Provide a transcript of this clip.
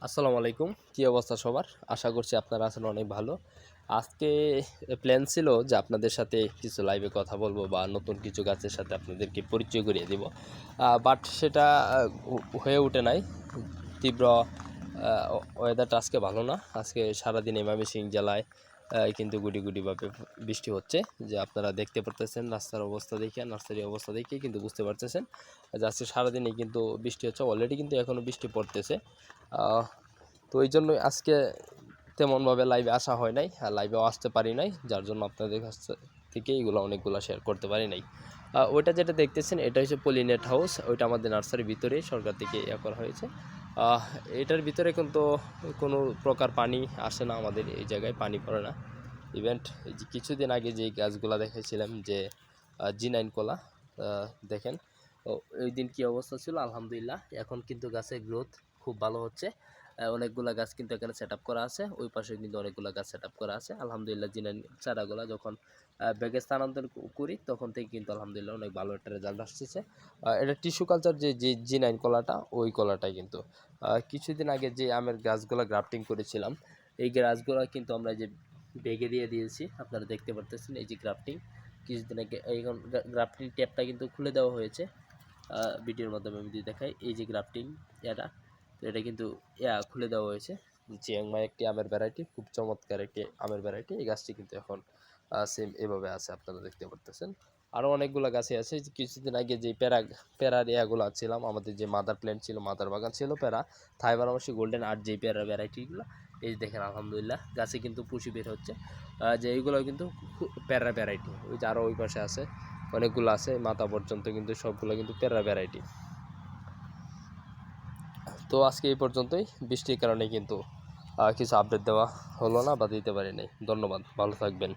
আসসালামু আলাইকুম। কী অবস্থা সবার? আশা করছি আপনারা আছেন অনেক ভালো। আজকে প্ল্যান ছিল যে আপনাদের সাথে কিছু লাইভে কথা বলবো বা নতুন কিছু গাছের সাথে আপনাদেরকে পরিচয় করিয়ে দিব। বাট সেটা হয়ে ওঠে নাই। তীব্র ওয়েদারটা আজকে ভালো না। আজকে সারাদিন ময়মনসিংহ জেলায় কিন্তু গুটিভাবে বৃষ্টি হচ্ছে, যে আপনারা দেখতে পারতেছেন রাস্তার অবস্থা দেখে, নার্সারির অবস্থা দেখে কিন্তু বুঝতে পারতেছেন যে আজকে সারাদিনই কিন্তু বৃষ্টি হচ্ছে। অলরেডি কিন্তু এখনও বৃষ্টি পড়তেছে। তো এই জন্যই আজকে তেমনভাবে লাইভে আসা হয় নাই, আর লাইভেও আসতে পারি নাই, যার জন্য আপনাদের কাছ থেকে এইগুলো অনেকগুলো শেয়ার করতে পারি নাই। ওইটা যেটা দেখতেছেন এটা হচ্ছে পলিনেট হাউস। ওইটা আমাদের নার্সারির ভিতরেই সরকার থেকে করা হয়েছে। এটার ভিতরে কিন্তু কোনো প্রকার পানি আসে না, আমাদের এই জায়গায় পানি পড়ে না। ইভেন্ট এই যে কিছুদিন আগে যেই গাছগুলো দেখেছিলাম যে G9 কলা, দেখেন ওই দিন কী অবস্থা ছিল। আলহামদুলিল্লাহ এখন কিন্তু গাছের গ্রোথ খুব ভালো হচ্ছে। অনেকগুলা গাছ কিন্তু এখানে সেট আপ করা আছে, ওই পাশে কিন্তু অনেকগুলো গাছ সেট আপ করা আছে। আলহামদুলিল্লাহ G9 চারাগুলো যখন ব্যাগে স্থানান্তর করি তখন থেকে কিন্তু আলহামদুলিল্লাহ অনেক ভালো একটা রেজাল্ট আসতেছে। এটা টিস্যু কালচার যে G9 কলাটা, ওই কলাটাই কিন্তু কিছুদিন আগে যে আমের গাছগুলো গ্রাফটিং করেছিলাম, এই গাছগুলো কিন্তু আমরা যে ব্যাগে দিয়ে দিয়েছি, আপনারা দেখতে পারতেছেন এই যে গ্রাফটিং কিছুদিন আগে। এখন গ্রাফটিং ট্যাপটা কিন্তু খুলে দেওয়া হয়েছে, ভিডিওর মাধ্যমে আমি যদি দেখাই। এই যে গ্রাফটিং এটা, তো এটা কিন্তু খুলে দেওয়া হয়েছে। চিয়াংমাই একটি আমের ভ্যারাইটি, খুব চমৎকার একটি আমের ভ্যারাইটি। এই গাছটি কিন্তু এখন সেম এভাবে আছে, আপনারা দেখতে পারতেছেন। আরও অনেকগুলো গাছে আছে। কিছুদিন আগে যে প্যারার ইয়াগুলো ছিলাম, আমাদের যে মাদার প্ল্যান্ট ছিল, মাদার বাগান ছিল প্যারা, থাই বারাণসী গোল্ডেন আর যে প্যারার ভ্যারাইটিগুলো, এই দেখেন আলহামদুলিল্লাহ গাছে কিন্তু পুষি বের হচ্ছে। যে এইগুলো কিন্তু প্যারা ভ্যারাইটি। ওই যে আরও ওই পাশে আছে অনেকগুলো আছে, মাথা পর্যন্ত কিন্তু সবগুলো কিন্তু প্যারা ভ্যারাইটি। তো আজকে এই পর্যন্তই। বৃষ্টির কারণে কিন্তু কিছু আপডেট দেওয়া হলো না বা দিতে পারি নাই। ধন্যবাদ, ভালো থাকবেন।